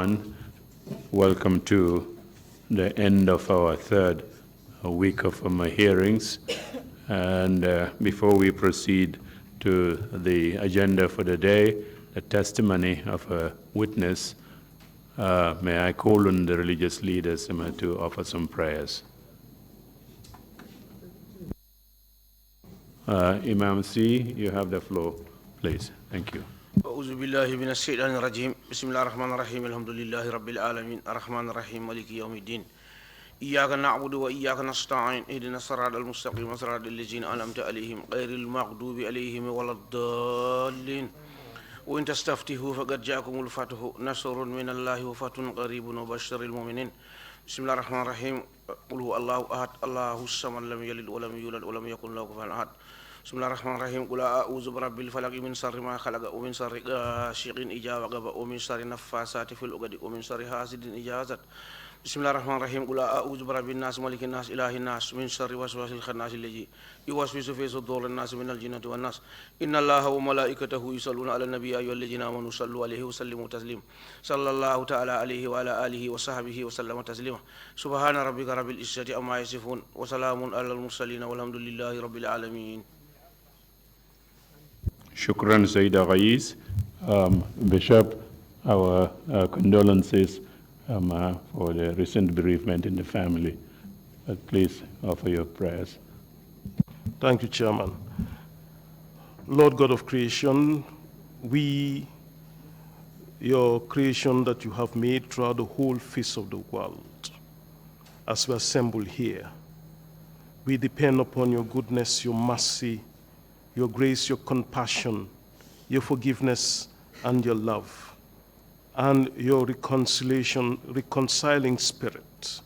everyone. Welcome to the end of our third week of hearings. And before we proceed to the agenda for the day, the testimony of a witness, may I call on the religious leaders to offer some prayers. Imam C, you have the floor, please. Thank you. أعوذ بالله من الشيطان الرجيم بسم الله الرحمن الرحيم الحمد لله رب العالمين الرحمن الرحيم مالك يوم الدين إياك نعبد وإياك نستعين اهدنا الصراط المستقيم صراط الذين أنعمت عليهم غير المغضوب عليهم ولا الضالين وإن تستفتحوا فقد جاءكم الفتح نصر من الله وفتح قريب وبشر المؤمنين بسم الله الرحمن الرحيم قل هو الله أحد الله الصمد لم يلد ولم يولد ولم يكن له كفوا أحد بسم الله الرحمن الرحيم قل أعوذ برب الفلق من شر ما خلق ومن شر غاسق إذا وقب ومن شر النفاثات في العقد ومن شر حاسد إذا حسد بسم الله الرحمن الرحيم قل أعوذ برب الناس ملك الناس إله الناس من شر وسواس الخناس الذي يوسوس في صدور الناس من الجنة والناس إن الله وملائكته يصلون على النبي أيها الذين آمنوا صلوا عليه وسلموا تسليما صلى الله تعالى عليه وعلى آله وصحبه وسلم تسليما سبحان ربك رب العزة عما يصفون وسلام على المرسلين والحمد لله رب العالمين. Shukran, Sayyida Ghais. Bishop, our condolences for the recent bereavement in the family. Please offer your prayers. Thank you, Chairman. Lord God of creation, your creation that you have made throughout the whole face of the world, as we assemble here, we depend upon your goodness, your mercy, your grace, your compassion, your forgiveness, and your love, and your reconciling spirit,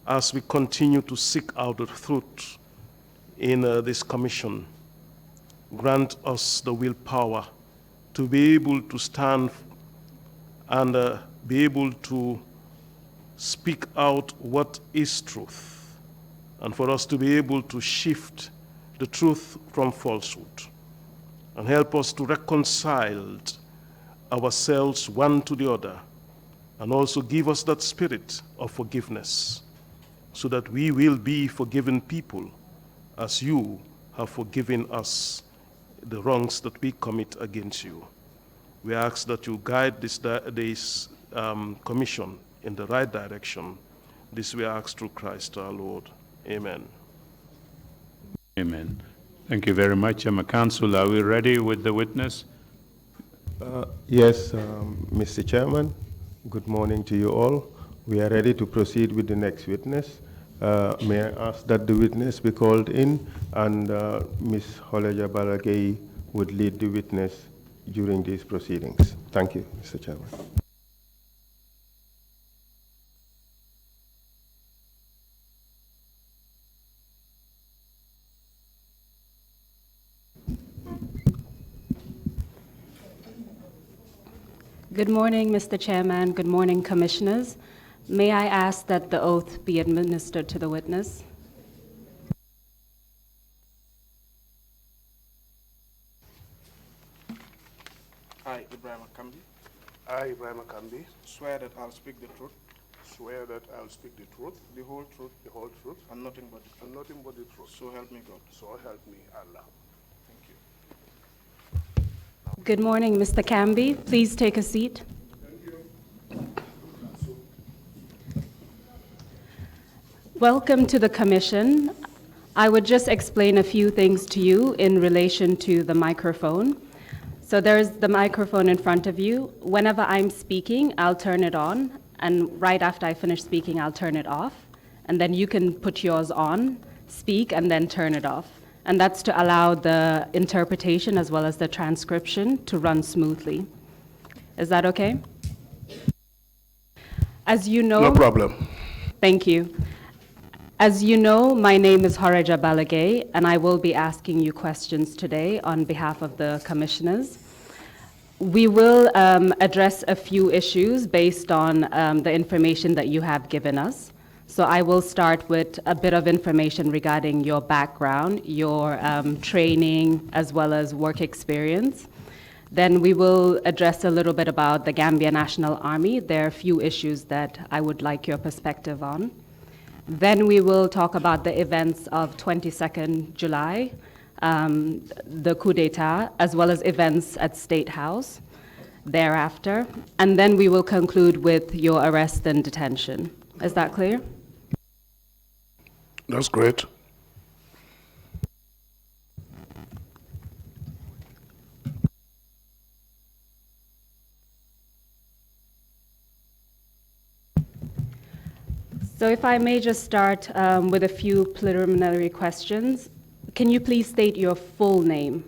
as we continue to seek out the truth in this commission. Grant us the willpower to be able to stand and be able to speak out what is truth, and for us to be able to shift the truth from falsehood, and help us to reconcile ourselves one to the other, and also give us that spirit of forgiveness, so that we will be forgiven people as you have forgiven us the wrongs that we commit against you. We ask that you guide this commission in the right direction. This we ask through Christ our Lord. Amen. Amen. Thank you very much. Council, are we ready with the witness? Yes, Mr. Chairman. Good morning to you all. We are ready to proceed with the next witness. May I ask that the witness be called in, and Ms. Holeja Balagay would lead the witness during these proceedings. Thank you, Mr. Chairman. Good morning, Mr. Chairman. Good morning, Commissioners. May I ask that the oath be administered to the witness? I, Ebrima Cambi, I, Ebrima Cambi, swear that I'll speak the truth, swear that I'll speak the truth, the whole truth, and nothing but the truth. and nothing but the truth. So help me God. So help me Allah. Thank you. Good morning, Mr. Cambi. Please take a seat. Welcome to the Commission. I would just explain a few things to you in relation to the microphone. So there's the microphone in front of you. Whenever I'm speaking, I'll turn it on, and right after I finish speaking, I'll turn it off. And then you can put yours on, speak, and then turn it off. And that's to allow the interpretation as well as the transcription to run smoothly. Is that okay? As you know— No problem. Thank you. As you know, my name is Horeja Balagay, and I will be asking you questions today on behalf of the commissioners. We will address a few issues based on the information that you have given us. So I will start with a bit of information regarding your background, your training, as well as work experience. Then we will address a little bit about the Gambia National Army. There are a few issues that I would like your perspective on. Then we will talk about the events of 22nd July, the coup d'etat, as well as events at State House thereafter. And then we will conclude with your arrest and detention. Is that clear? That's great. So if I may just start with a few preliminary questions. Can you please state your full name?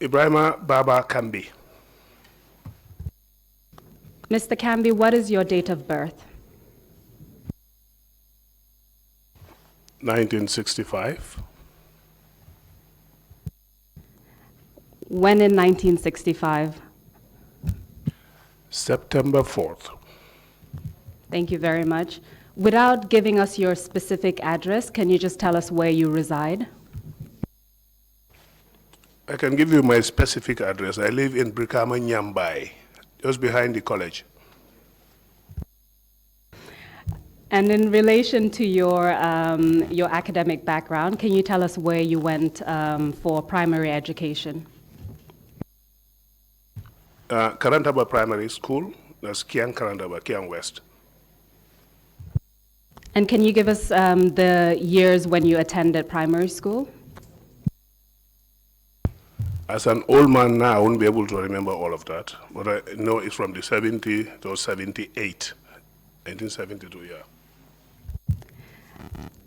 Ebrima Baba Cambi, Mr. Cambi, what is your date of birth? 1965. When in 1965? September 4th. Thank you very much. Without giving us your specific address, can you just tell us where you reside? I can give you my specific address. I live in Brikama, Nyambai, just behind the college. And in relation to your academic background, can you tell us where you went for primary education? Karantaba Primary School, that's Kiang Karantaba, Kiang West. And can you give us the years when you attended primary school? As an old man now, I won't be able to remember all of that, but I know it's from the 70 to 78, 1972, yeah.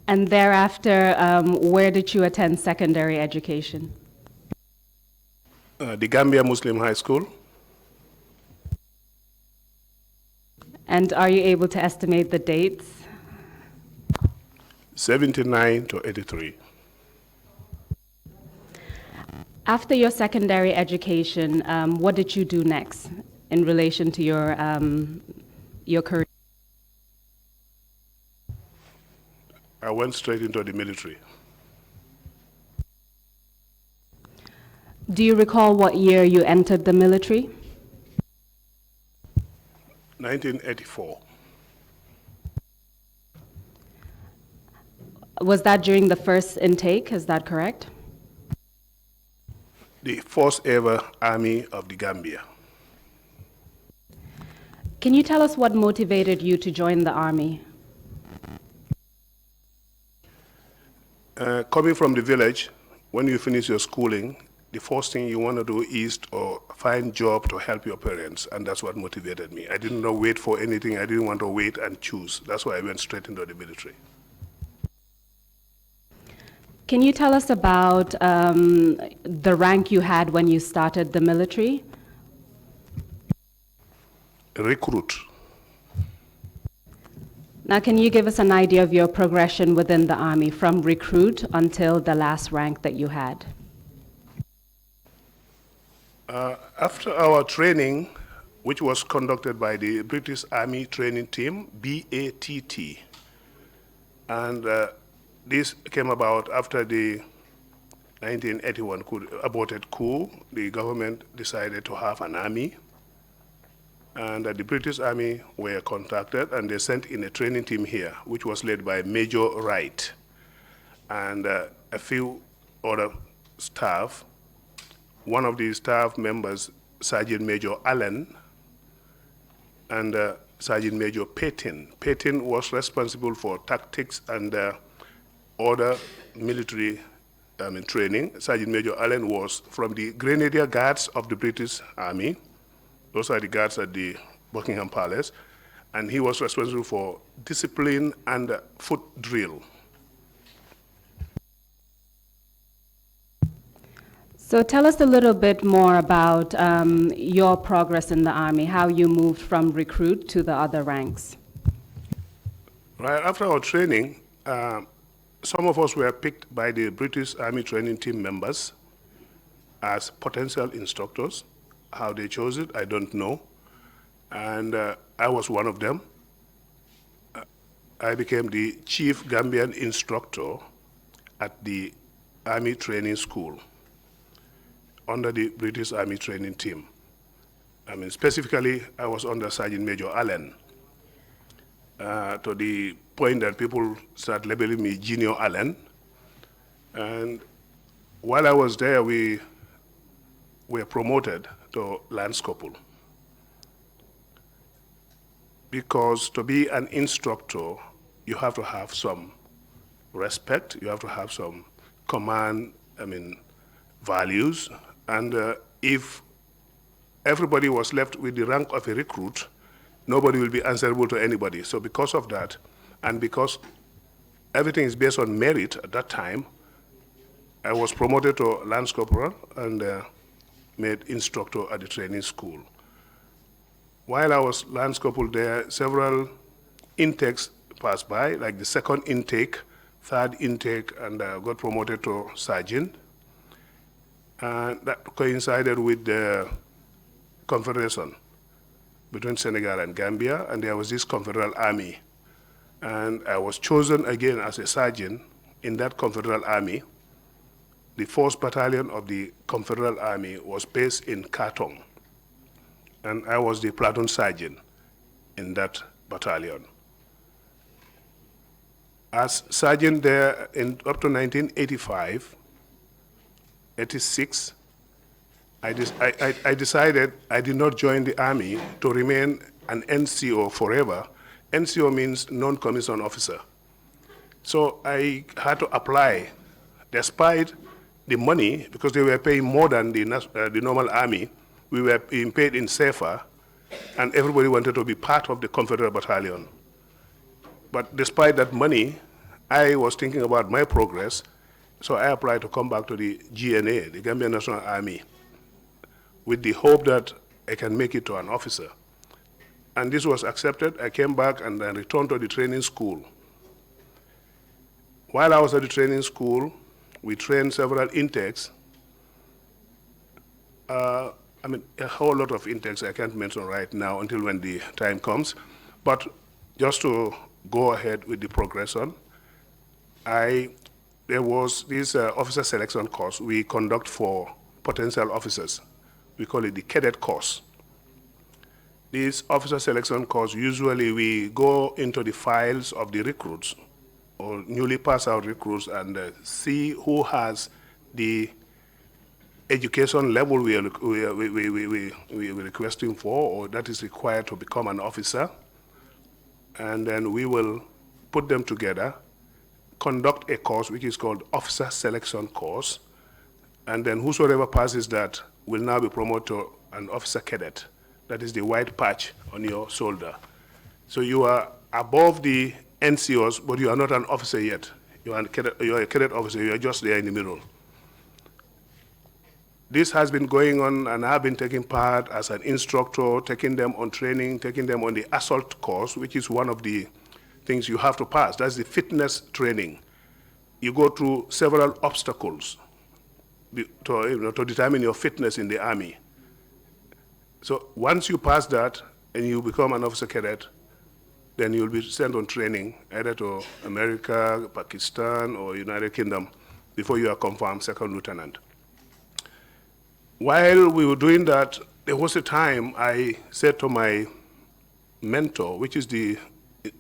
And thereafter, where did you attend secondary education? The Gambia Muslim High School. And are you able to estimate the dates? 79 to 83. After your secondary education, what did you do next in relation to your career? I went straight into the military. Do you recall what year you entered the military? 1984. Was that during the first intake, is that correct? The first ever Army of the Gambia. Can you tell us what motivated you to join the Army? Coming from the village, when you finish your schooling, the first thing you want to do is to find job to help your parents, and that's what motivated me. I didn't want to wait for anything. I didn't want to wait and choose. That's why I went straight into the military. Can you tell us about the rank you had when you started the military? Recruit. Now, can you give us an idea of your progression within the Army from recruit until the last rank that you had? After our training, which was conducted by the British Army Training Team, BATT, and this came about after the 1981 aborted coup. The government decided to have an army, and the British Army were contacted, and they sent in a training team here, which was led by Major Wright and a few other staff. One of the staff members, Sergeant Major Allen, and Sergeant Major Payton. Payton was responsible for tactics and other military training. Sergeant Major Allen was from the Grenadier Guards of the British Army. Those are the guards at the Buckingham Palace. And he was responsible for discipline and foot drill. So tell us a little bit more about your progress in the Army, how you moved from recruit to the other ranks. Right after our training, some of us were picked by the British Army training team members as potential instructors. How they chose it, I don't know. And I was one of them. I became the chief Gambian instructor at the Army Training School. under the British Army training team. I mean, specifically, I was under Sergeant Major Allen, to the point that people start labeling me Junior Allen. And while I was there, we were promoted to Lance Corporal. Because to be an instructor, you have to have some respect, you have to have some command, values, and if everybody was left with the rank of a recruit, nobody will be answerable to anybody. So because of that, and because everything is based on merit at that time, I was promoted to Lance Corporal and made instructor at the training school. While I was Lance Corporal there, several intakes passed by, like the second intake, third intake, and got promoted to sergeant. And that coincided with the confederation between Senegal and Gambia, and there was this Confederal Army. And I was chosen again as a sergeant in that Confederal Army. The 4th Battalion of the Confederal Army was based in Katong, and I was the platoon sergeant in that battalion. As sergeant there up to 1985, 86, I decided I did not join the Army to remain an NCO forever. NCO means non-commissioned officer. So I had to apply, despite the money, because they were paying more than the normal Army. We were being paid in CFA, and everybody wanted to be part of the Confederate Battalion. But despite that money, I was thinking about my progress, so I applied to come back to the GNA, the Gambian National Army, with the hope that I can make it to an officer. And this was accepted. I came back and then returned to the training school. While I was at the training school, we trained several intakes. A whole lot of intakes I can't mention right now until when the time comes. But just to go ahead with the progression, there was this officer selection course we conduct for potential officers. We call it the cadet course. This officer selection course, usually we go into the files of the recruits or newly passed out recruits and see who has the education level we are requesting for, or that is required to become an officer. And then we will put them together, conduct a course which is called officer selection course, and then whosoever passes that will now be promoted to an officer cadet. That is the white patch on your shoulder. So you are above the NCOs, but you are not an officer yet. You are a cadet officer, you are just there in the middle. This has been going on, and I've been taking part as an instructor, taking them on training, taking them on the assault course, which is one of the things you have to pass. That's the fitness training. You go through several obstacles to determine your fitness in the Army. So once you pass that and you become an officer cadet, then you'll be sent on training either to America, Pakistan, or United Kingdom before you are confirmed second lieutenant. While we were doing that, there was a time I said to my mentor, which is the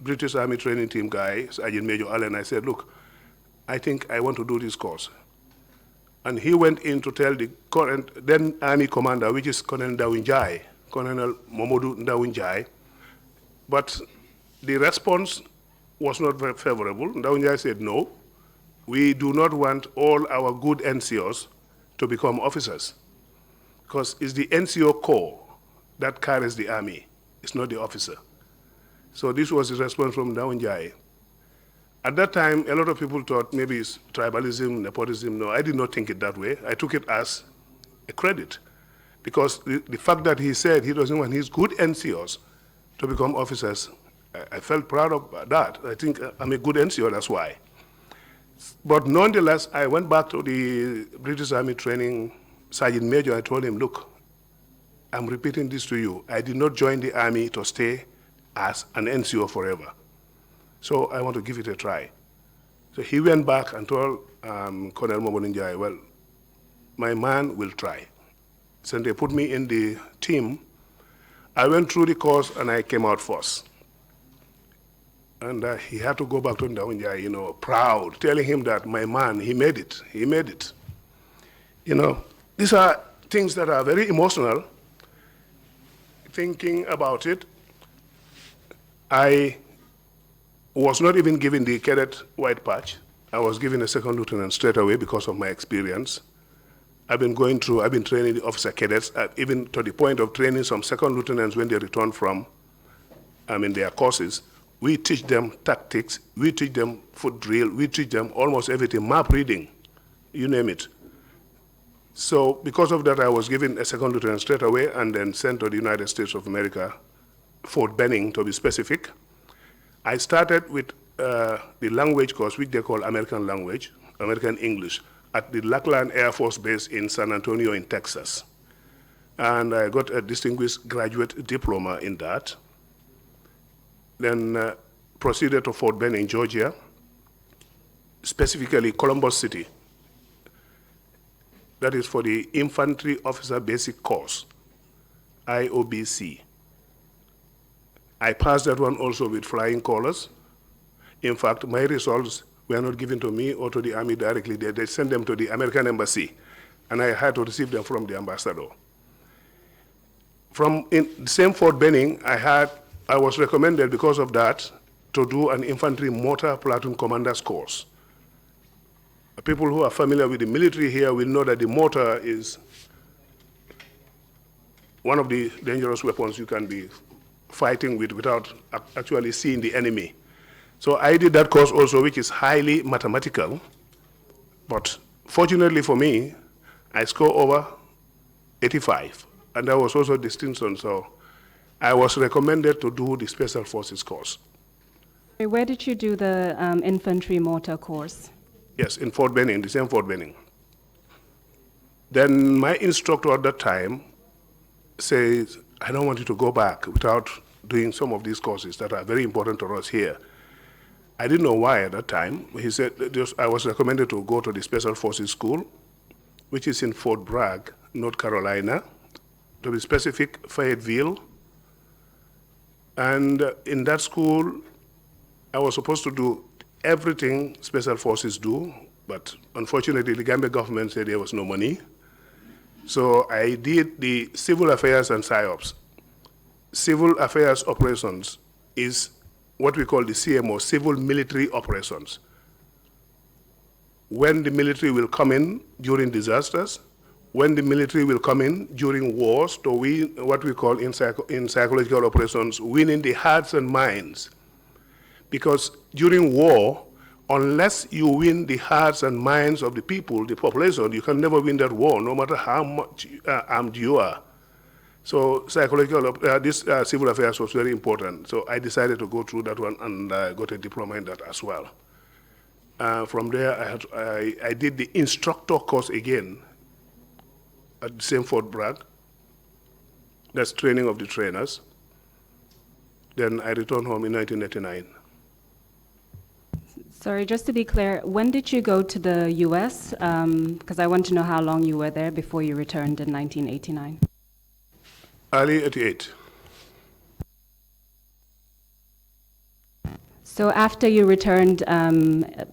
British Army training team guy, Sergeant Major Allen, I said, look, I think I want to do this course. And he went in to tell the current, then Army commander, which is Colonel Ndawinjai, Colonel Momodu Ndawinjai. But the response was not very favorable. Ndawinjai said, no, we do not want all our good NCOs to become officers, because it's the NCO corps that carries the Army. It's not the officer. So this was the response from Ndawinjai. At that time, a lot of people thought maybe it's tribalism, nepotism. No, I did not think it that way. I took it as a credit, because the fact that he said he doesn't want his good NCOs to become officers, I felt proud of that. I think I'm a good NCO, that's why. But nonetheless, I went back to the British Army training Sergeant Major. I told him, look, I'm repeating this to you. I did not join the Army to stay as an NCO forever. So I want to give it a try. So he went back and told Colonel Momoninjai, well, my man will try. Since they put me in the team, I went through the course and I came out first. And he had to go back to Ndaunja, you know, proud, telling him that my man, he made it, he made it. You know, these are things that are very emotional. Thinking about it, I was not even given the cadet white patch. I was given a second lieutenant straight away because of my experience. I've been training the officer cadets, even to the point of training some second lieutenants when they return from, their courses. We teach them tactics, we teach them foot drill, we teach them almost everything, map reading, you name it. So because of that, I was given a second lieutenant straight away and then sent to the United States of America, Fort Benning to be specific. I started with the language course, which they call American language, American English, at the Lackland Air Force Base in San Antonio in Texas. And I got a distinguished graduate diploma in that. Then proceeded to Fort Benning, Georgia, specifically Columbus City. That is for the Infantry Officer Basic Course, IOBC. I passed that one also with flying colors. In fact, my results were not given to me or to the Army directly. They sent them to the American Embassy, and I had to receive them from the ambassador. From in the same Fort Benning, I was recommended because of that to do an infantry mortar platoon commander's course. People who are familiar with the military here will know that the mortar is one of the dangerous weapons you can be fighting with without actually seeing the enemy. So I did that course also, which is highly mathematical. But fortunately for me, I scored over 85. And that was also distinction. So I was recommended to do the Special Forces course. Where did you do the infantry mortar course? Yes, in Fort Benning, the same Fort Benning. Then my instructor at that time says, I don't want you to go back without doing some of these courses that are very important to us here. I didn't know why at that time. He said, I was recommended to go to the Special Forces School, which is in Fort Bragg, North Carolina, to be specific, Fayetteville. And in that school, I was supposed to do everything Special Forces do, but unfortunately the Gambia government said there was no money. So I did the civil affairs and PSYOPs. Civil affairs operations is what we call the CMO, civil military operations. When the military will come in during disasters, when the military will come in during wars to win what we call in psychological operations, winning the hearts and minds. Because during war, unless you win the hearts and minds of the people, the population, you can never win that war, no matter how much armed you are. So psychological, civil affairs was very important. So I decided to go through that one, and I got a diploma in that as well. From there, I did the instructor course again at the same Fort Bragg. That's training of the trainers. Then I returned home in 1989. Sorry, just to be clear, when did you go to the US? Because I want to know how long you were there before you returned in 1989. Early 88. So after you returned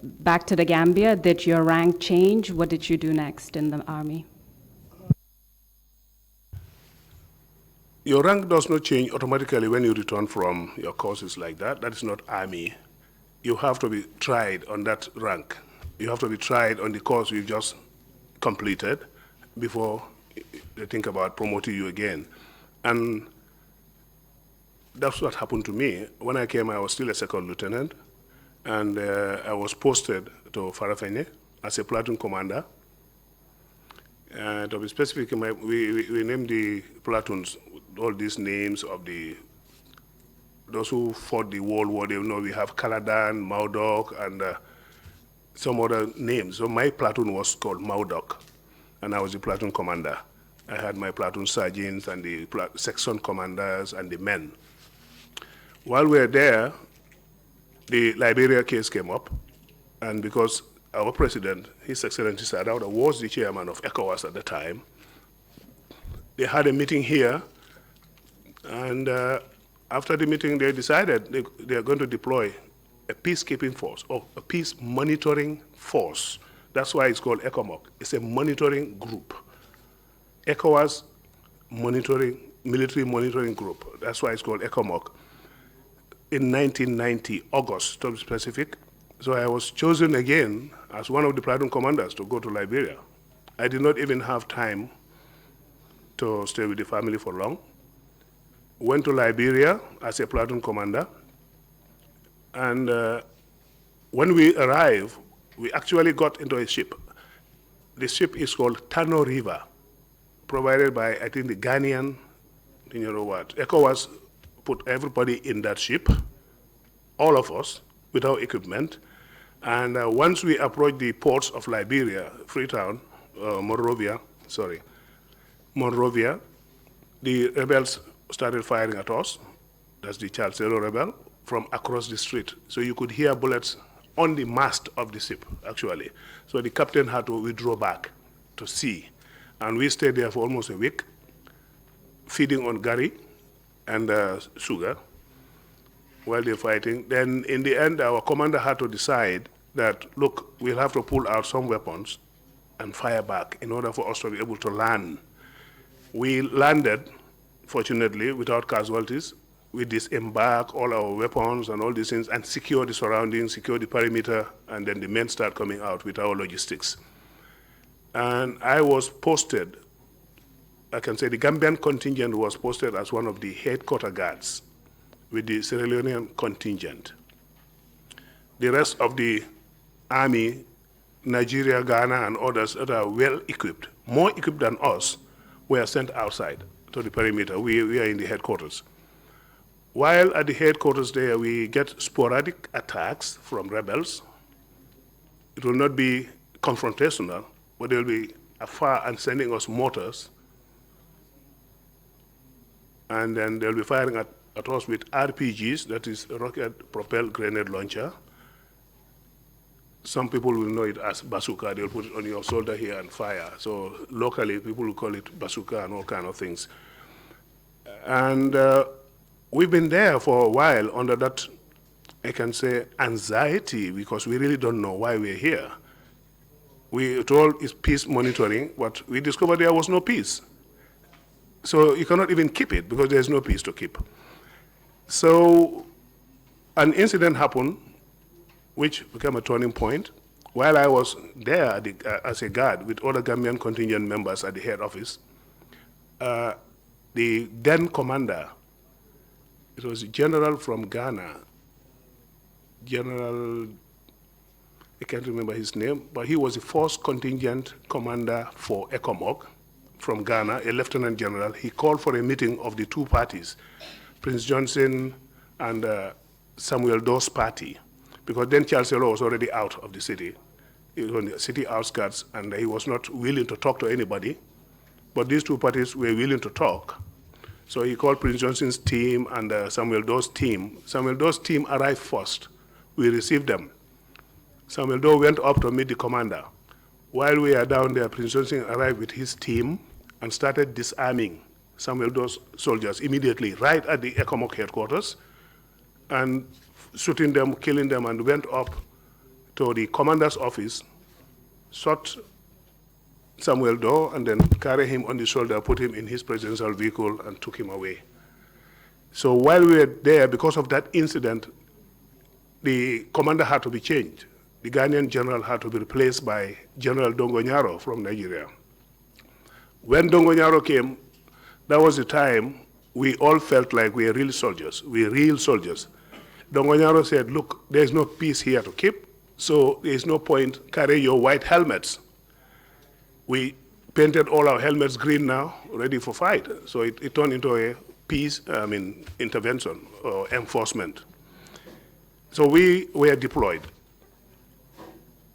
back to the Gambia, did your rank change? What did you do next in the Army? Your rank does not change automatically when you return from your courses like that. That is not Army. You have to be tried on that rank. You have to be tried on the course you've just completed before they think about promoting you again. And that's what happened to me. When I came, I was still a second lieutenant, and I was posted to Farafenni as a platoon commander. To be specific, we named the platoons, all these names of those who fought the World War. They know we have Caladan, Maudok, and some other names. So my platoon was called Maudok, and I was the platoon commander. I had my platoon sergeants and the section commanders and the men. While we were there, the Liberia case came up, and because our president, His Excellency Sadauda, was the chairman of ECOWAS at the time, They had a meeting here, and after the meeting, they decided they are going to deploy a peacekeeping force or a peace monitoring force. That's why it's called ECOMOG. It's a monitoring group. ECOWAS military monitoring group. That's why it's called ECOMOG. In 1990, August, to be specific. So I was chosen again as one of the platoon commanders to go to Liberia. I did not even have time to stay with the family for long. Went to Liberia as a platoon commander. And when we arrived, we actually got into a ship. The ship is called Tano River, provided by, I think, the Ghanaian, you know what, ECOWAS put everybody in that ship, all of us, without equipment. And once we approached the ports of Liberia, Freetown, Monrovia, the rebels started firing at us. That's the Charles rebel, from across the street. So you could hear bullets on the mast of the ship, actually. So the captain had to withdraw back to sea. And we stayed there for almost a week, feeding on gari and sugar while they're fighting. Then in the end, our commander had to decide that, look, we'll have to pull out some weapons and fire back in order for us to be able to land. We landed, fortunately, without casualties. We disembark all our weapons and all these things and secure the surroundings, secure the perimeter, and then the men start coming out with our logistics. And I was posted, I can say the Gambian contingent was posted as one of the headquarter guards with the Sierra Leonean contingent. The rest of the army, Nigeria, Ghana, and others that are well equipped, more equipped than us, were sent outside to the perimeter. We are in the headquarters. While at the headquarters there, we get sporadic attacks from rebels. It will not be confrontational, but they will be afar and sending us mortars. And then they'll be firing at us with RPGs, that is rocket-propelled grenade launcher. Some people will know it as bazooka. They'll put it on your shoulder here and fire. So locally, people will call it bazooka and all kind of things. And we've been there for a while under that, I can say, anxiety, because we really don't know why we're here. We told it's peace monitoring, but we discovered there was no peace. So you cannot even keep it because there's no peace to keep. So an incident happened which became a turning point. While I was there as a guard with other Gambian contingent members at the head office, the then commander, it was a general from Ghana, General, I can't remember his name, but he was the first contingent commander for ECOMOG from Ghana, a lieutenant general. He called for a meeting of the two parties, Prince Johnson and Samuel Doe's party, because then Charles Taylor was already out of the city. He was on the city outskirts, and he was not willing to talk to anybody. But these two parties were willing to talk. So he called Prince Johnson's team and Samuel Doe's team. Samuel Doe's team arrived first. We received them. Samuel Doe went up to meet the commander. While we are down there, Prince Johnson arrived with his team and started disarming Samuel Doe's soldiers immediately, right at the ECOMOG headquarters, and shooting them, killing them, and went up to the commander's office, shot Samuel Doe, and then carried him on the shoulder, put him in his presidential vehicle, and took him away. So while we were there, because of that incident, the commander had to be changed. The Ghanaian general had to be replaced by General Dongonyaro from Nigeria. When Dongonyaro came, that was the time we all felt like we are real soldiers. We are real soldiers. Dongonyaro said, look, there's no peace here to keep, so there's no point carrying your white helmets. We painted all our helmets green now, ready for fight. So it turned into a peace, intervention or enforcement. So we were deployed.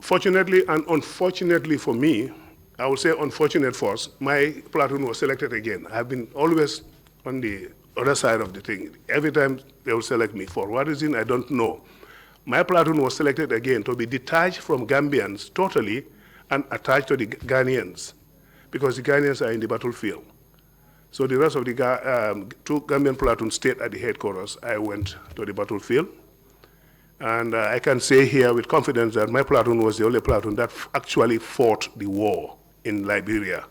Fortunately and unfortunately for me, I would say unfortunate for us, my platoon was selected again. I've been always on the other side of the thing. Every time they will select me. For what reason, I don't know. My platoon was selected again to be detached from Gambians totally and attached to the Ghanaians, because the Ghanaians are in the battlefield. So the rest of the two Gambian platoons stayed at the headquarters. I went to the battlefield. And I can say here with confidence that my platoon was the only platoon that actually fought the war in Liberia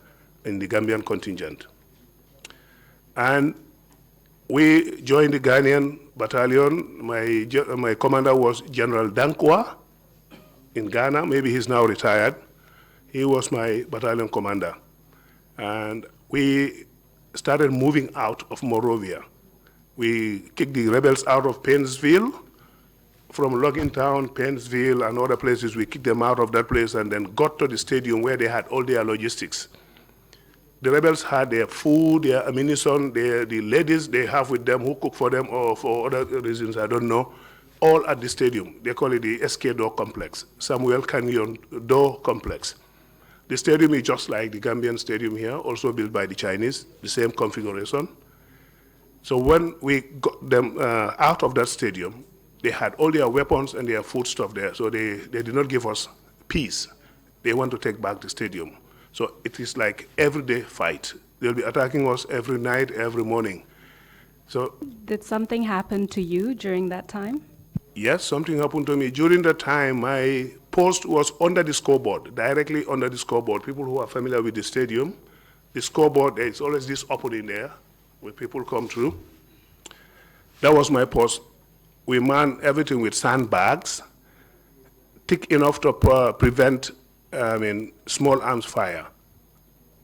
in the Gambian contingent. And we joined the Ghanaian battalion. My commander was General Dankwa in Ghana. Maybe he's now retired. He was my battalion commander. And we started moving out of Monrovia. We kicked the rebels out of Painesville. From Logging Town, Painesville, and other places, we kicked them out of that place and then got to the stadium where they had all their logistics. The rebels had their food, their ammunition, the ladies they have with them who cook for them or for other reasons, I don't know, all at the stadium. They call it the SK Door Complex, Samuel Canyon Door Complex. The stadium is just like the Gambian stadium here, also built by the Chinese, the same configuration. So when we got them out of that stadium, they had all their weapons and their food stuff there, so they did not give us peace. They want to take back the stadium. So it is like everyday fight. They'll be attacking us every night, every morning. So Did something happen to you during that time? yes, something happened to me. During that time, my post was under the scoreboard, directly under the scoreboard. People who are familiar with the stadium, the scoreboard, there's always this opening there where people come through. That was my post. We manned everything with sandbags, thick enough to prevent small arms fire.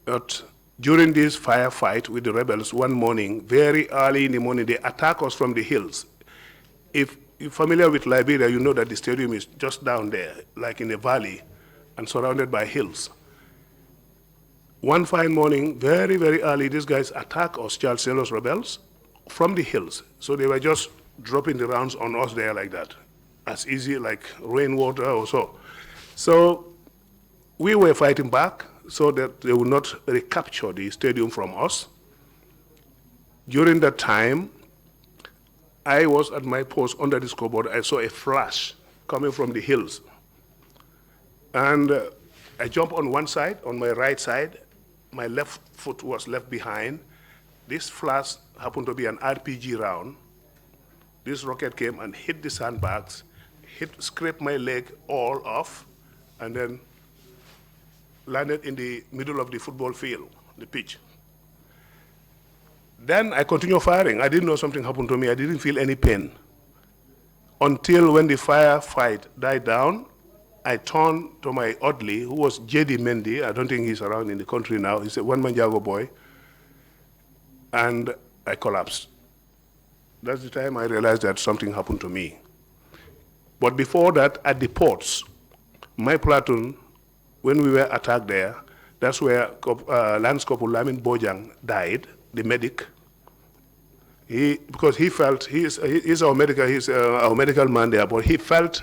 But during this firefight with the rebels one morning, very early in the morning, they attacked us from the hills. If you're familiar with Liberia, you know that the stadium is just down there, like in a valley, and surrounded by hills. One fine morning, very, very early, these guys attacked us, Charles Taylor's rebels, from the hills. So they were just dropping the rounds on us there like that, as easy like rainwater or so. So we were fighting back so that they would not recapture the stadium from us. During that time, I was at my post under the scoreboard. I saw a flash coming from the hills. And I jumped on one side, on my right side. My left foot was left behind. This flash happened to be an RPG round. This rocket came and hit the sandbags, scraped my leg all off, and then landed in the middle of the football field, the pitch. Then I continued firing. I didn't know something happened to me. I didn't feel any pain. Until when the firefight died down, I turned to my orderly, who was J.D. Mendy. I don't think he's around in the country now. He's a one-man Jago boy. And I collapsed. That's the time I realized that something happened to me. But before that, at the ports, my platoon, when we were attacked there, that's where Lance Corporal Lamin Bojang died, the medic. Because he felt, he's our medical man there, but he felt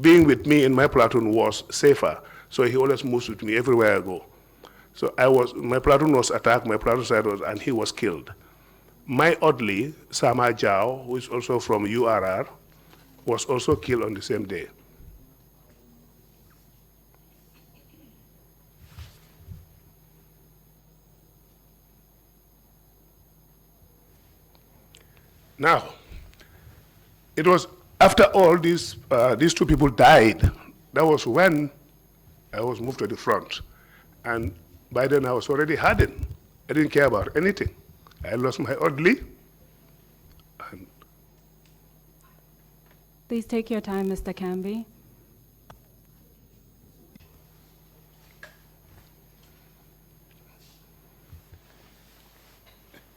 being with me in my platoon was safer. So he always moves with me everywhere I go. So my platoon was attacked, my platoon side was, and he was killed. My orderly, Sama Jao, who is also from URR, was also killed on the same day. Now, it was after all these two people died, that was when I was moved to the front. And by then I was already hardened. I didn't care about anything. I lost my orderly. Please take your time, Mr. Cambi.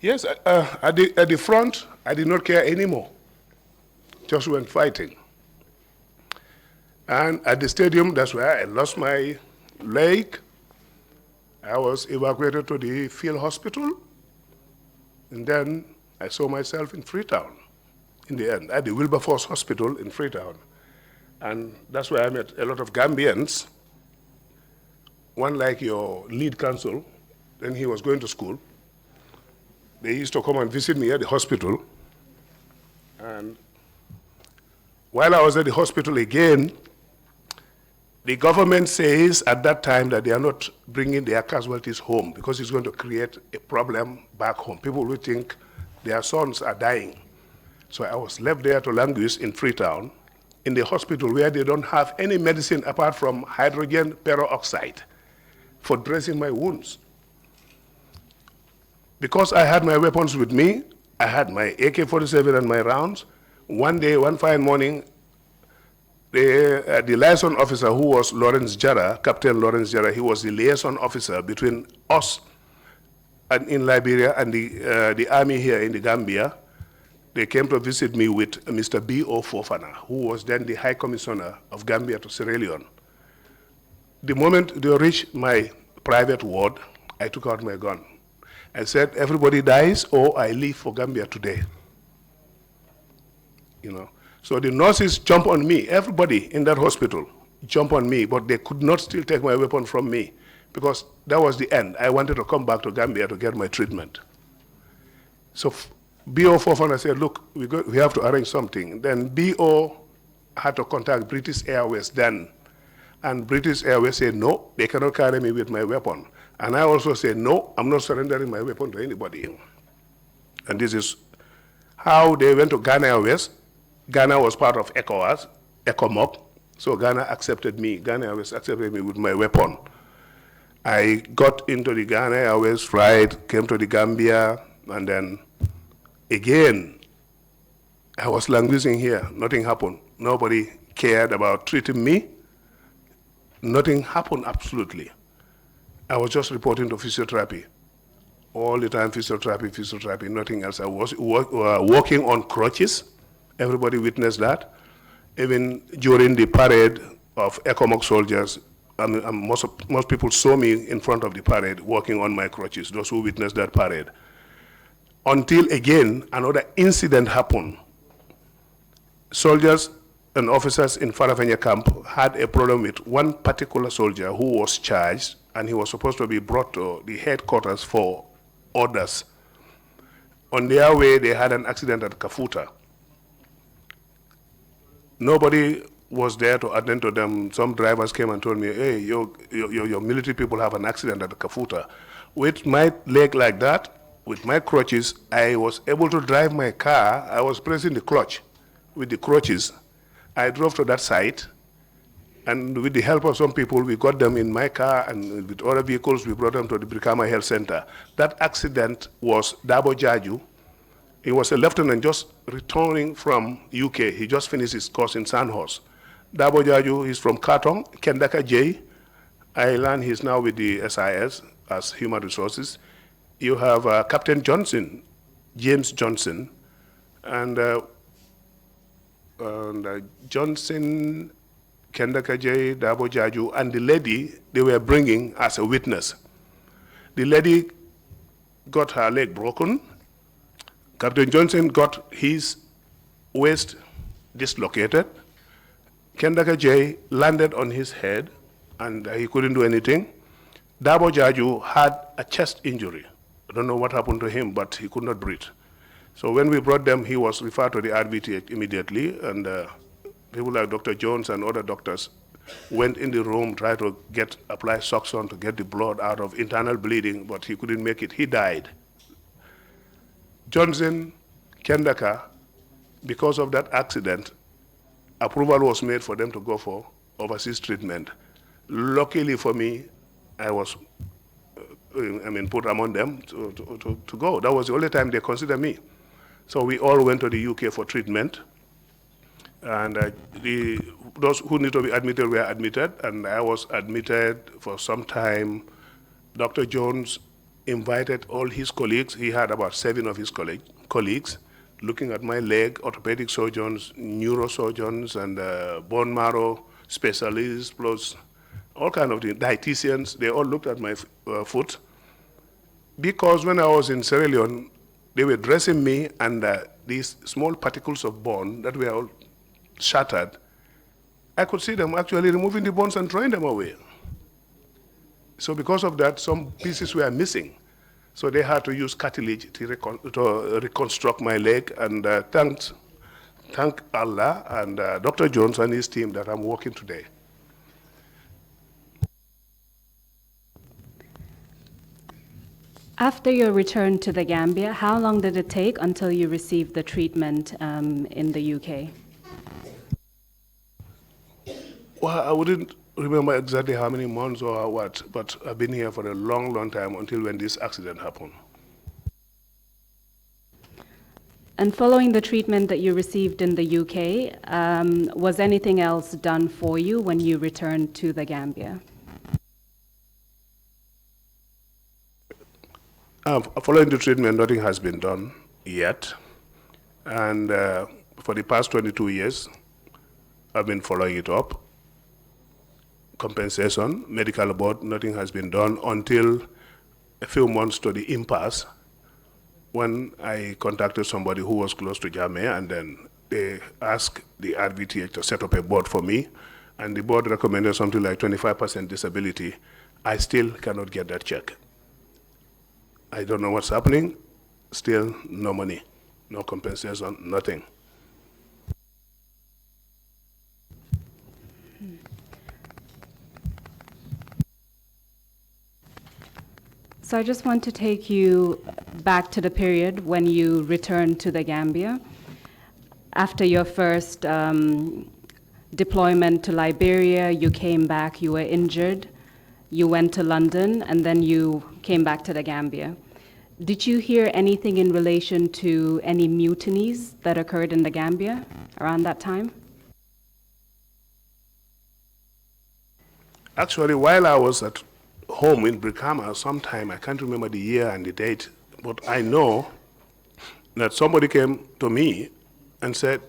Yes, at the front, I did not care anymore. Just went fighting. And at the stadium, that's where I lost my leg. I was evacuated to the field hospital. And then I saw myself in Freetown in the end, at the Wilberforce Hospital in Freetown. And that's where I met a lot of Gambians. One like your lead counsel, then he was going to school. They used to come and visit me at the hospital. And while I was at the hospital again, The government says at that time that they are not bringing their casualties home because it's going to create a problem back home. People will think their sons are dying. So I was left there to languish in Freetown, in the hospital where they don't have any medicine apart from hydrogen peroxide for dressing my wounds. Because I had my weapons with me, I had my AK-47 and my rounds. One day, one fine morning, the liaison officer who was Lawrence Jara, Captain Lawrence Jara, he was the liaison officer between us and in Liberia and the army here in the Gambia. They came to visit me with Mr. B.O. Fofana, who was then the High Commissioner of Gambia to Sierra Leone. The moment they reached my private ward, I took out my gun. I said, everybody dies or I leave for Gambia today. You know. So the nurses jump on me, everybody in that hospital jump on me, but they could not still take my weapon from me because that was the end. I wanted to come back to Gambia to get my treatment. So B.O. Fofana said, look, we have to arrange something. Then B.O. had to contact British Airways then. And British Airways said, no, they cannot carry me with my weapon. And I also said, no, I'm not surrendering my weapon to anybody. And this is how they went to Ghana Airways. Ghana was part of ECOWAS, ECOMOC, so Ghana accepted me. Ghana Airways accepted me with my weapon. I got into the Ghana Airways flight, came to the Gambia, and then again, I was languishing here. Nothing happened. Nobody cared about treating me. Nothing happened, absolutely. I was just reporting to physiotherapy. All the time, physiotherapy, nothing else. I was walking on crutches. Everybody witnessed that. Even during the parade of ECOMOC soldiers, most people saw me in front of the parade walking on my crutches, those who witnessed that parade. Until again, another incident happened. Soldiers and officers in Farafenya camp had a problem with one particular soldier who was charged, and he was supposed to be brought to the headquarters for orders. On their way, they had an accident at Kafuta. Nobody was there to attend to them. Some drivers came and told me, hey, your military people have an accident at Kafuta. With my leg like that, with my crutches, I was able to drive my car. I was pressing the clutch with the crutches. I drove to that site, and with the help of some people, we got them in my car, and with other vehicles, we brought them to the Brikama Health Center. That accident was Dabo Jaju. He was a lieutenant just returning from UK. He just finished his course in Sandhurst. Dabo Jaju is from Katong, Kendaka J. I learned he's now with the SIS as Human Resources. You have Captain Johnson, James Johnson, and Johnson, Kendaka J, Dabo Jaju, and the lady they were bringing as a witness. The lady got her leg broken. Captain Johnson got his waist dislocated. Kendaka J landed on his head, and he couldn't do anything. Dabo Jaju had a chest injury. I don't know what happened to him, but he could not breathe. So when we brought them, he was referred to the RVT immediately, and people like Dr. Jones and other doctors went in the room, tried to apply suction to get the blood out of internal bleeding, but he couldn't make it. He died. Johnson, Kendaka, because of that accident, approval was made for them to go for overseas treatment. Luckily for me, I was put among them to go. That was the only time they considered me. So we all went to the UK for treatment. And those who need to be admitted were admitted, and I was admitted for some time. Dr. Jones invited all his colleagues. He had about 7 of his colleagues looking at my leg, orthopedic surgeons, neurosurgeons, and bone marrow specialists, plus all kinds of dietitians. They all looked at my foot. Because when I was in Sierra Leone, they were dressing me, and these small particles of bone that were all shattered, I could see them actually removing the bones and throwing them away. So because of that, some pieces were missing. So they had to use cartilage to reconstruct my leg, and thank Allah and Dr. Jones and his team that I'm working today. After your return to the Gambia, how long did it take until you received the treatment in the UK? Well, I wouldn't remember exactly how many months or what, but I've been here for a long, long time until when this accident happened. And following the treatment that you received in the UK, was anything else done for you when you returned to the Gambia? Following the treatment, nothing has been done yet. And for the past 22 years, I've been following it up. Compensation, medical board, nothing has been done until a few months to the impasse when I contacted somebody who was close to Jamaica, and then they asked the RVTH to set up a board for me, and the board recommended something like 25% disability. I still cannot get that check. I don't know what's happening. Still no money, no compensation, nothing. So I just want to take you back to the period when you returned to the Gambia. After your first deployment to Liberia, you came back, you were injured, you went to London, and then you came back to the Gambia. Did you hear anything in relation to any mutinies that occurred in the Gambia around that time? Actually, while I was at home in Brikama sometime, I can't remember the year and the date, but I know that somebody came to me and said,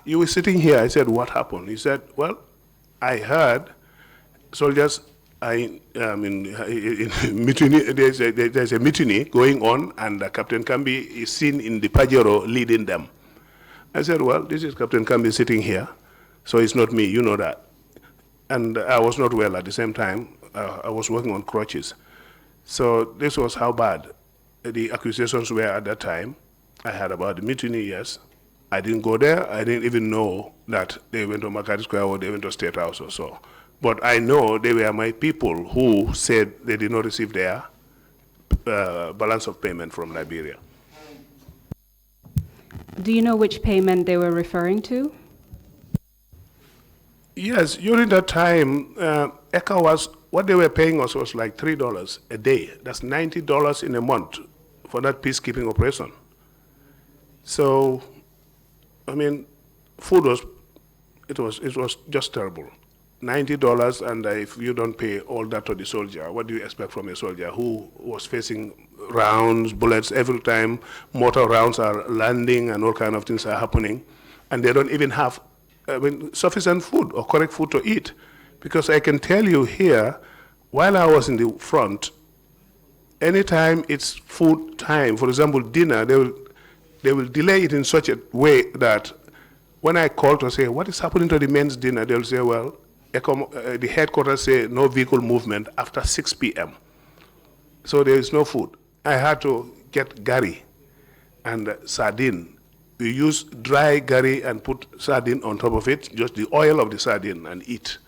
you were sitting here. I said, what happened? He said, well, I heard soldiers in mutiny, there's a mutiny going on, and Captain Cambi is seen in the Pajero leading them. I said, well, this is Captain Cambi sitting here, so it's not me, you know that. And I was not well at the same time. I was working on crutches. So this was how bad the accusations were at that time. I heard about the mutiny, yes. I didn't go there. I didn't even know that they went to Makati Square or they went to State House or so. But I know they were my people who said they did not receive their balance of payment from Liberia. Do you know which payment they were referring to? Yes, during that time, ECHA was, what they were paying us was like $3 a day. That's $90 in a month for that peacekeeping operation. So, I mean, food was, it was just terrible. $90, and if you don't pay all that to the soldier, what do you expect from a soldier who was facing rounds, bullets every time, mortar rounds are landing and all kind of things are happening, and they don't even have sufficient food or correct food to eat? Because I can tell you here, while I was in the front, anytime it's food time, for example, dinner, they will delay it in such a way that when I call to say, what is happening to the men's dinner, they'll say, well, the headquarters say no vehicle movement after 6 p.m. So there is no food. I had to get gari and sardine. We use dry gari and put sardine on top of it, just the oil of the sardine, and eat.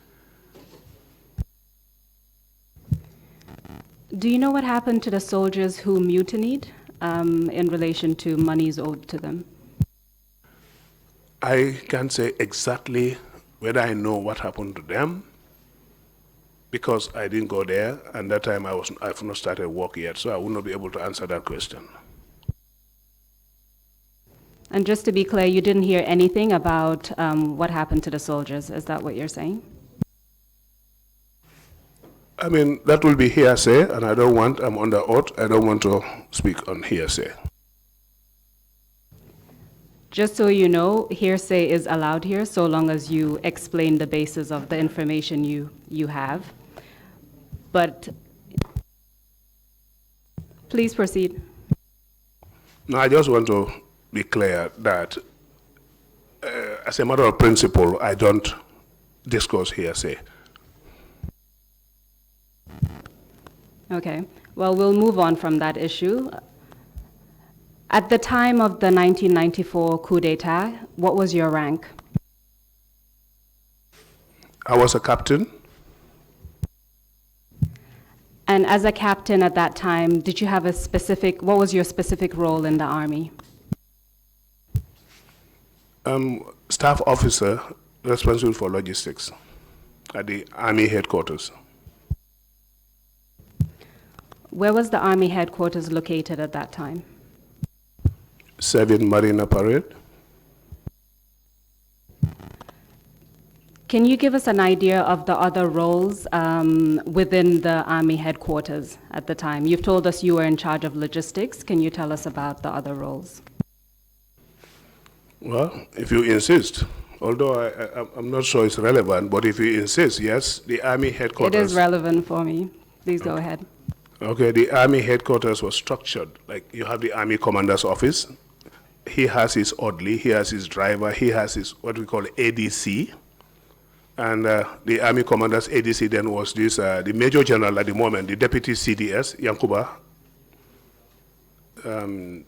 Do you know what happened to the soldiers who mutinied in relation to monies owed to them? I can't say exactly whether I know what happened to them, because I didn't go there, and that time I've not started work yet, so I will not be able to answer that question. And just to be clear, you didn't hear anything about what happened to the soldiers. Is that what you're saying? I mean, that will be hearsay, and I'm under oath, I don't want to speak on hearsay. Just so you know, hearsay is allowed here so long as you explain the basis of the information you have. But please proceed. No, I just want to be clear that as a matter of principle, I don't discuss hearsay. Okay, well, we'll move on from that issue. At the time of the 1994 coup d'etat, what was your rank? I was a captain. And as a captain at that time, did you have what was your specific role in the Army? Staff officer responsible for logistics at the Army headquarters. Where was the Army headquarters located at that time? 7 Marina Parade. Can you give us an idea of the other roles within the Army headquarters at the time? You've told us you were in charge of logistics. Can you tell us about the other roles? Well, if you insist, although I'm not sure it's relevant, but if you insist, yes, the Army headquarters. It is relevant for me. Please go ahead. Okay, the Army headquarters was structured. Like you have the Army commander's office. He has his orderly, he has his driver, he has his what we call ADC. And the Army commander's ADC then was this, the Major General at the moment, the Deputy CDS, Yankuba. The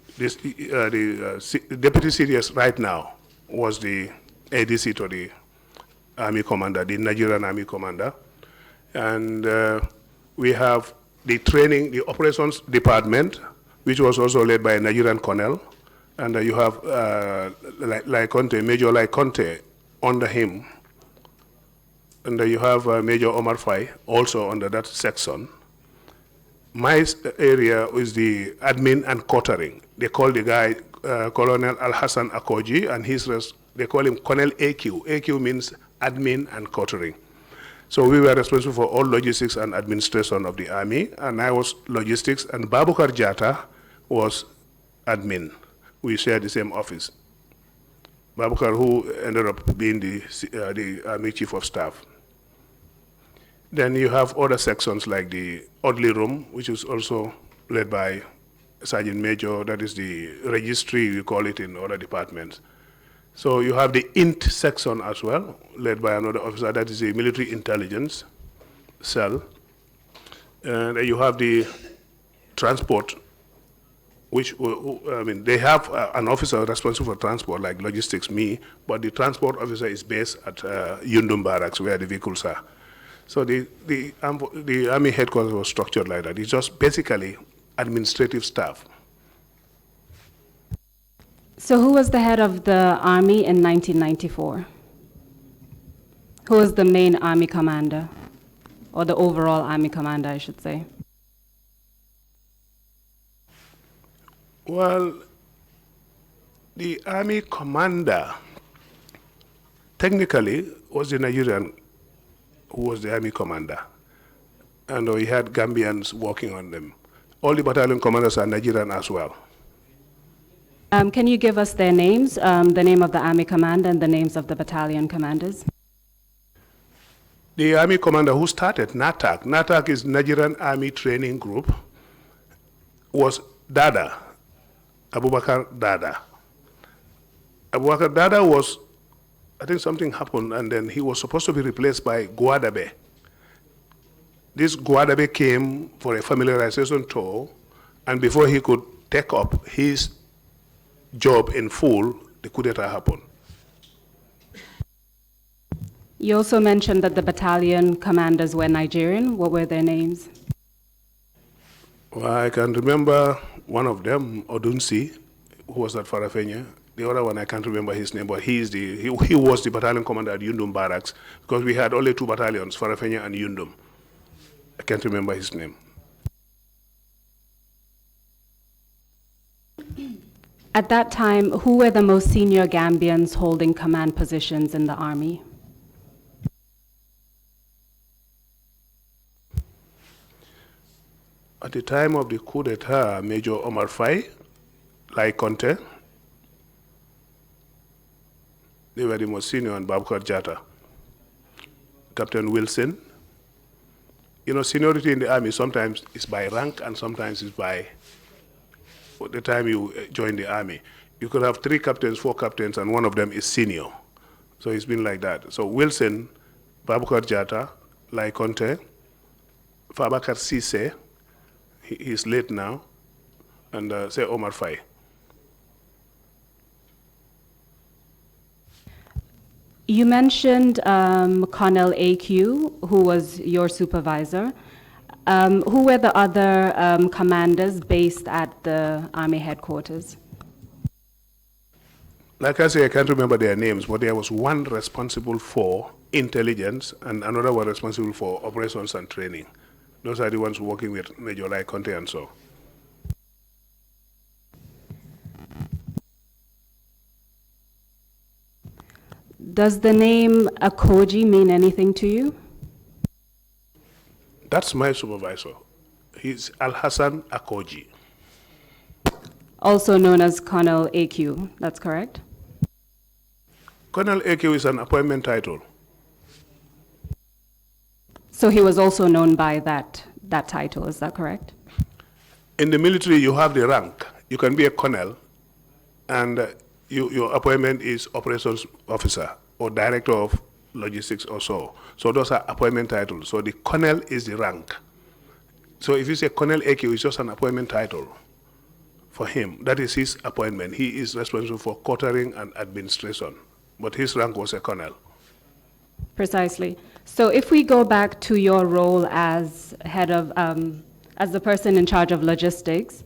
Deputy CDS right now was the ADC to the Army commander, the Nigerian Army commander. And we have the training, the operations department, which was also led by a Nigerian colonel. And you have Major Conte under him. And you have Major Omar Fai also under that section. My area is the admin and quartering. They call the guy Colonel Al-Hassan Akoji, and they call him Colonel AQ. AQ means admin and quartering. So we were responsible for all logistics and administration of the Army, and I was logistics, and Babukar Jata was admin. We shared the same office. Babukar, who ended up being the Army Chief of Staff. Then you have other sections like the orderly room, which is also led by Sergeant Major. That is the registry, we call it in other departments. So you have the INT section as well, led by another officer. That is the military intelligence cell. And you have the transport, which, they have an officer responsible for transport, like logistics, me, but the transport officer is based at Yundum Barracks, where the vehicles are. So the Army headquarters was structured like that. It's just basically administrative staff. So who was the head of the Army in 1994? Who was the main Army commander? Or the overall Army commander, I should say. Well, the Army commander technically was the Nigerian who was the Army commander. And we had Gambians working on them. All the battalion commanders are Nigerian as well. Can you give us their names, the name of the Army commander and the names of the battalion commanders? The Army commander who started NATAC, NATAC is Nigerian Army Training Group, was Dada, Abubakar Dada. Abubakar Dada was, I think something happened, and then he was supposed to be replaced by Guadabe. This Guadabe came for a familiarization tour, and before he could take up his job in full, the coup d'etat happened. You also mentioned that the battalion commanders were Nigerian. What were their names? Well, I can remember one of them, Odunsi, who was at Farafenya. The other one, I can't remember his name, but he was the battalion commander at Yundum Barracks, because we had only 2 battalions, Farafenya and Yundum. I can't remember his name. At that time, who were the most senior Gambians holding command positions in the Army? At the time of the coup d'etat, Major Omar Fai, Lai Conte, they were the most senior, and Babukar Jata. Captain Wilson. You know, seniority in the Army sometimes is by rank and sometimes is by the time you join the Army. You could have 3 captains, 4 captains, and one of them is senior. So it's been like that. So Wilson, Babukar Jata, Lai Conte, Fabakar Sise, he's late now, and say Omar Fai. You mentioned Colonel AQ, who was your supervisor. Who were the other commanders based at the Army headquarters? Like I say, I can't remember their names, but there was one responsible for intelligence and another one responsible for operations and training. Those are the ones working with Major Lai Conte and so. Does the name Akoji mean anything to you? That's my supervisor. He's Al-Hassan Akoji. Also known as Colonel AQ, that's correct? Colonel AQ is an appointment title. So he was also known by that title, is that correct? In the military, you have the rank. You can be a colonel, and your appointment is operations officer or director of logistics or so. So those are appointment titles. So the colonel is the rank. So if you say Colonel AQ, it's just an appointment title for him. That is his appointment. He is responsible for quartering and administration, but his rank was a colonel. Precisely. So if we go back to your role as head of, as the person in charge of logistics,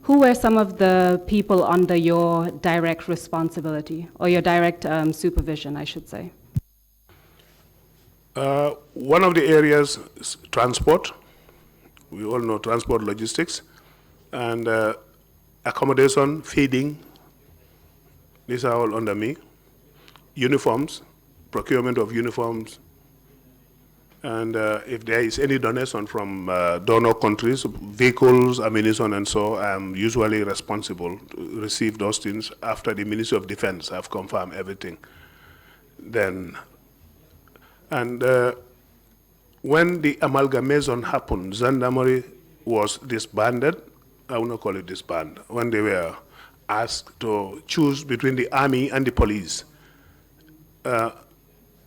who were some of the people under your direct responsibility, or your direct supervision, I should say? One of the areas is transport. We all know transport logistics, and accommodation, feeding. These are all under me. Uniforms, procurement of uniforms, and if there is any donation from donor countries, vehicles, ammunition, and so, I'm usually responsible to receive those things after the Ministry of Defense have confirmed everything. Then, and when the amalgamation happened, Gendarmerie was disbanded. I will not call it disband. When they were asked to choose between the army and the police,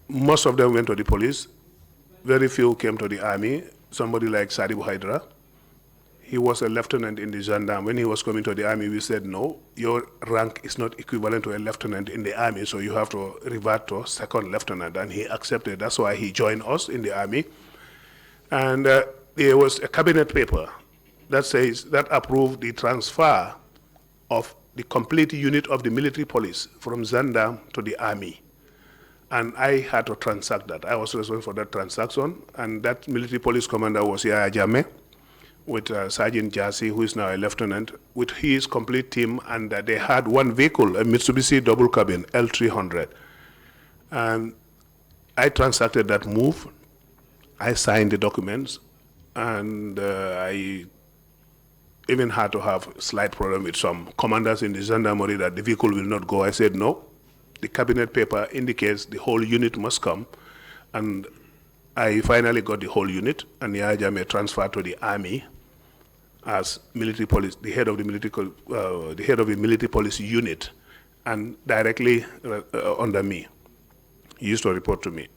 most of them went to the police. Very few came to the army. Somebody like Sadibu Hydra, he was a lieutenant in the gendarme. When he was coming to the army, we said, no, your rank is not equivalent to a lieutenant in the army, so you have to revert to second lieutenant, and he accepted. That's why he joined us in the army. And there was a cabinet paper that says, that approved the transfer of the complete unit of the military police from gendarme to the army. And I had to transact that. I was responsible for that transaction, and that military police commander was Yaya Jammeh, with Sergeant Jassy, who is now a lieutenant, with his complete team, and they had one vehicle, a Mitsubishi double cabin, L300. And I transacted that move. I signed the documents, and I even had to have a slight problem with some commanders in the gendarmerie that the vehicle will not go. I said, no, the cabinet paper indicates the whole unit must come, and I finally got the whole unit, and Yaya Jammeh transferred to the army as military police, the head of the military police unit, and directly under me. He used to report to me.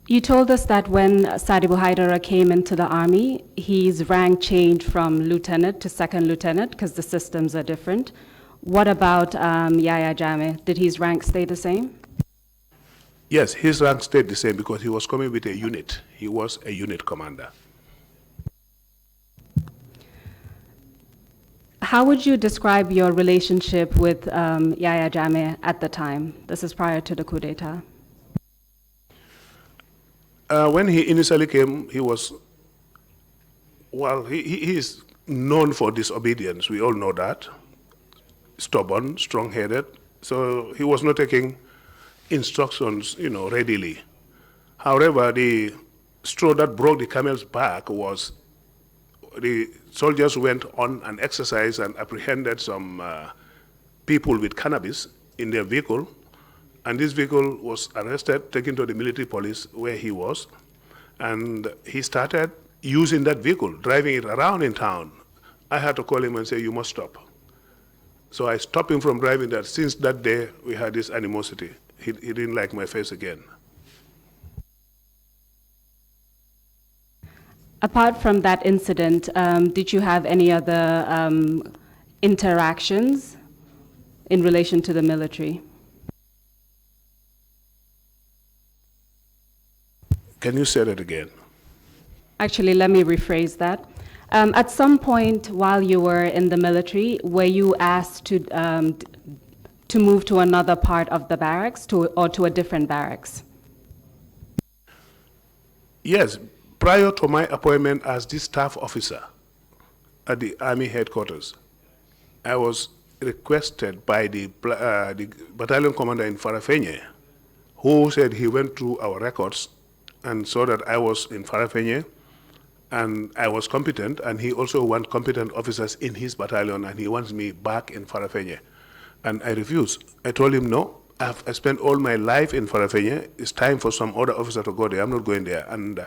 You told us that when Sadibu Haidara came into the army, his rank changed from lieutenant to second lieutenant because the systems are different. What about Yaya Jammeh? Did his rank stay the same? Yes, his rank stayed the same because he was coming with a unit. He was a unit commander. How would you describe your relationship with Yaya Jammeh at the time? This is prior to the coup d'etat. When he initially came, he was, well, he is known for disobedience. We all know that. Stubborn, strong-headed. So he was not taking instructions, readily. However, the straw that broke the camel's back was the soldiers went on an exercise and apprehended some people with cannabis in their vehicle. And this vehicle was arrested, taken to the military police where he was. And he started using that vehicle, driving it around in town. I had to call him and say, you must stop. So I stopped him from driving that. Since that day, we had this animosity. He didn't like my face again. Apart from that incident, did you have any other interactions in relation to the military? Can you say that again? Actually, let me rephrase that. At some point while you were in the military, were you asked to move to another part of the barracks or to a different barracks? Yes, prior to my appointment as the staff officer at the Army headquarters, I was requested by the battalion commander in Farafenye, who said he went through our records and saw that I was in Farafenye and I was competent, and he also wants competent officers in his battalion, and he wants me back in Farafenye. And I refused. I told him, no, I spent all my life in Farafenye. It's time for some other officer to go there. I'm not going there. And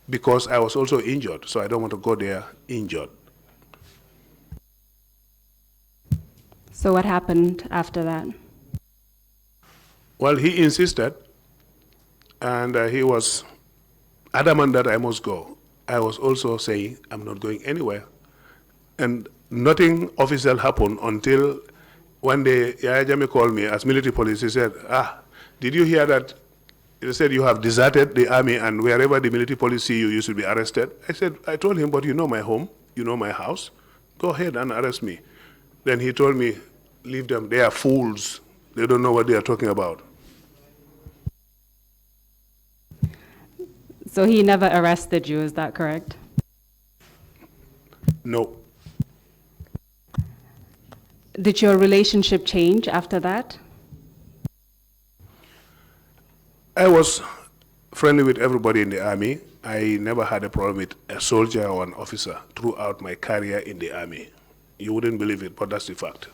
because I was also injured, so I don't want to go there injured. So what happened after that? Well, he insisted, and he was adamant that I must go. I was also saying, I'm not going anywhere. And nothing official happened until one day Yaya Jammeh called me as military police. He said, did you hear that? He said, you have deserted the army, and wherever the military police see you, you should be arrested. I told him, but you know my home, you know my house. Go ahead and arrest me. Then he told me, leave them, they are fools. They don't know what they are talking about. So he never arrested you, is that correct? No. Did your relationship change after that? I was friendly with everybody in the army. I never had a problem with a soldier or an officer throughout my career in the army. You wouldn't believe it, but that's the fact.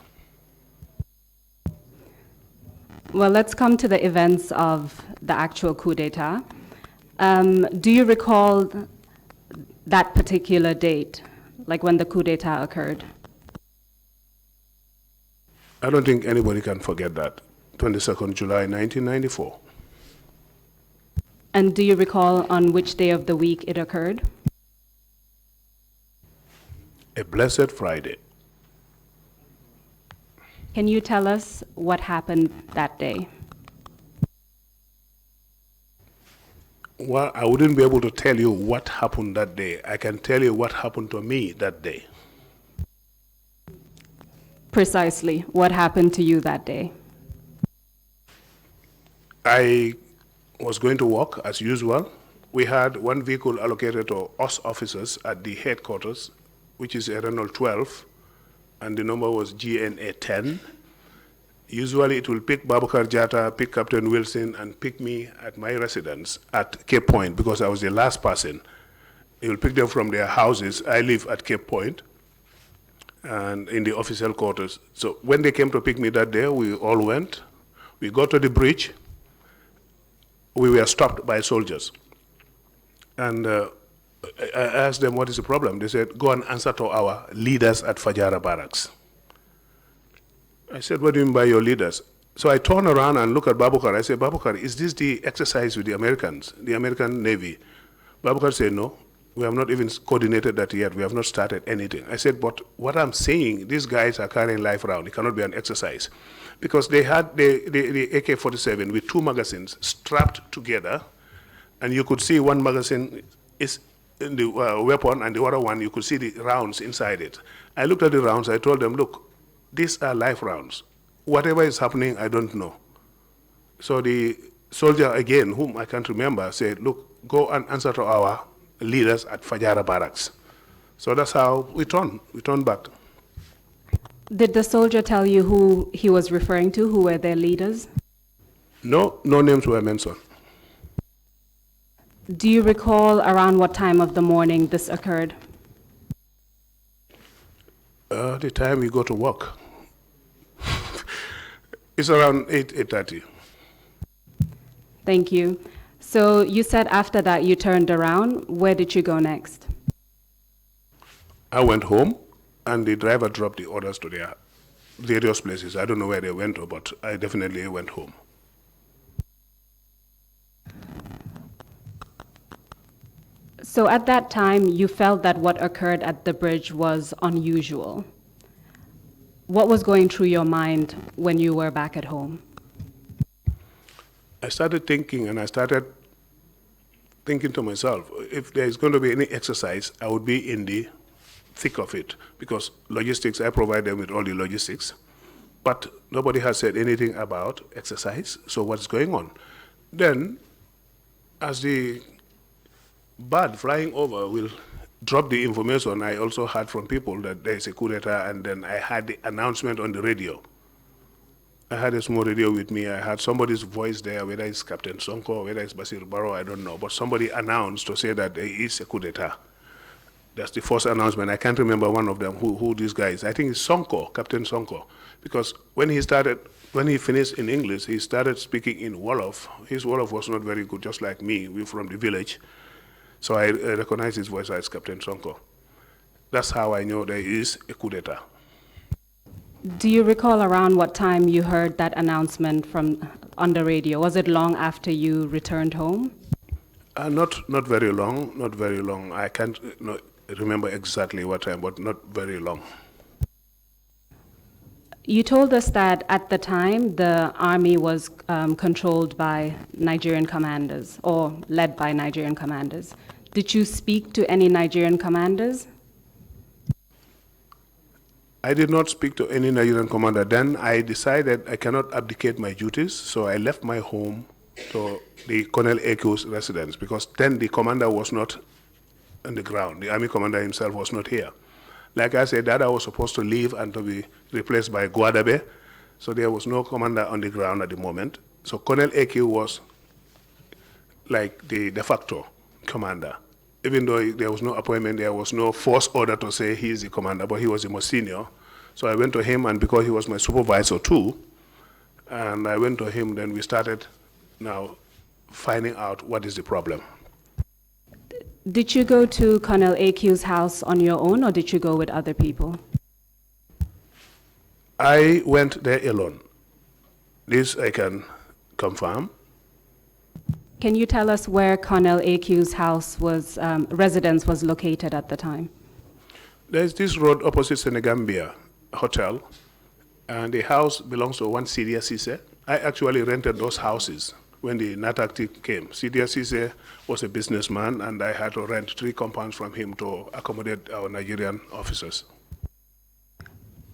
Well, let's come to the events of the actual coup d'etat. Do you recall that particular date, like when the coup d'etat occurred? I don't think anybody can forget that. 22nd July 1994. And do you recall on which day of the week it occurred? A blessed Friday. Can you tell us what happened that day? Well, I wouldn't be able to tell you what happened that day. I can tell you what happened to me that day. Precisely, what happened to you that day? I was going to work as usual. We had one vehicle allocated to us officers at the headquarters, which is a Renault 12, and the number was GNA 10. Usually it will pick Babakar Jata, pick Captain Wilson, and pick me at my residence at Cape Point because I was the last person. It will pick them from their houses. I live at Cape Point and in the official quarters. So when they came to pick me that day, we all went. We got to the bridge. We were stopped by soldiers. And I asked them, what is the problem? They said, go and answer to our leaders at Fajara Barracks. I said, what do you mean by your leaders? So I turned around and looked at Babukar. I said, Babukar, is this the exercise with the Americans, the American Navy? Babukar said, no, we have not even coordinated that yet. We have not started anything. I said, but what I'm saying, these guys are carrying life around. It cannot be an exercise. Because they had the AK-47 with two magazines strapped together, and you could see one magazine is in the weapon, and the other one, you could see the rounds inside it. I looked at the rounds. I told them, look, these are life rounds. Whatever is happening, I don't know. So the soldier, again, whom I can't remember, said, look, go and answer to our leaders at Fajara Barracks. So that's how we turned back. Did the soldier tell you who he was referring to, who were their leaders? No names were mentioned. Do you recall around what time of the morning this occurred? The time we go to work. It's around 8:30. Thank you. So you said after that you turned around. Where did you go next? I went home, and the driver dropped the orders to their various places. I don't know where they went to, but I definitely went home. So at that time, you felt that what occurred at the bridge was unusual. What was going through your mind when you were back at home? I started thinking, and I started thinking to myself, if there is going to be any exercise, I would be in the thick of it, because logistics, I provide them with all the logistics. But nobody has said anything about exercise, so what's going on? Then, as the bird flying over will drop the information, I also heard from people that there is a coup d'etat, and then I had the announcement on the radio. I had a small radio with me. I had somebody's voice there, whether it's Captain Sonko, whether it's Basir Barrow, I don't know. But somebody announced to say that there is a coup d'etat. That's the first announcement. I can't remember one of them, who this guy is. I think it's Sonko, Captain Sonko. Because when he finished in English, he started speaking in Wolof. His Wolof was not very good, just like me. We're from the village. So I recognized his voice as Captain Sonko. That's how I know there is a coup d'etat. Do you recall around what time you heard that announcement on the radio? Was it long after you returned home? Not very long, not very long. I can't remember exactly what time, but not very long. You told us that at the time the army was controlled by Nigerian commanders, or led by Nigerian commanders. Did you speak to any Nigerian commanders? I did not speak to any Nigerian commander. Then I decided I cannot abdicate my duties, so I left my home to the Colonel Eku's residence, because then the commander was not on the ground. The army commander himself was not here. Like I said, Dada was supposed to leave and to be replaced by Guadabe, so there was no commander on the ground at the moment. So Colonel Eku was like the de facto commander. Even though there was no appointment, there was no force order to say he is the commander, but he was the most senior. So I went to him, and because he was my supervisor too, and I went to him, then we started now finding out what is the problem. Did you go to Colonel AQ's house on your own, or did you go with other people? I went there alone. This I can confirm. Can you tell us where Colonel AQ's house residence was located at the time? There's this road opposite Senegambia Hotel, and the house belongs to one Sidia Sise. I actually rented those houses when the NATAC team came. Sidia Sise was a businessman, and I had to rent 3 compounds from him to accommodate our Nigerian officers.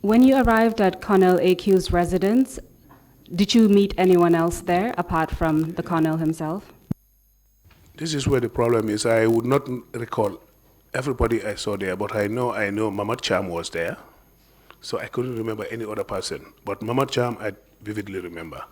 When you arrived at Colonel AQ's residence, did you meet anyone else there apart from the colonel himself? This is where the problem is. I would not recall everybody I saw there, but I know Mamad Cham was there, so I couldn't remember any other person. But Mamad Cham, I vividly remember.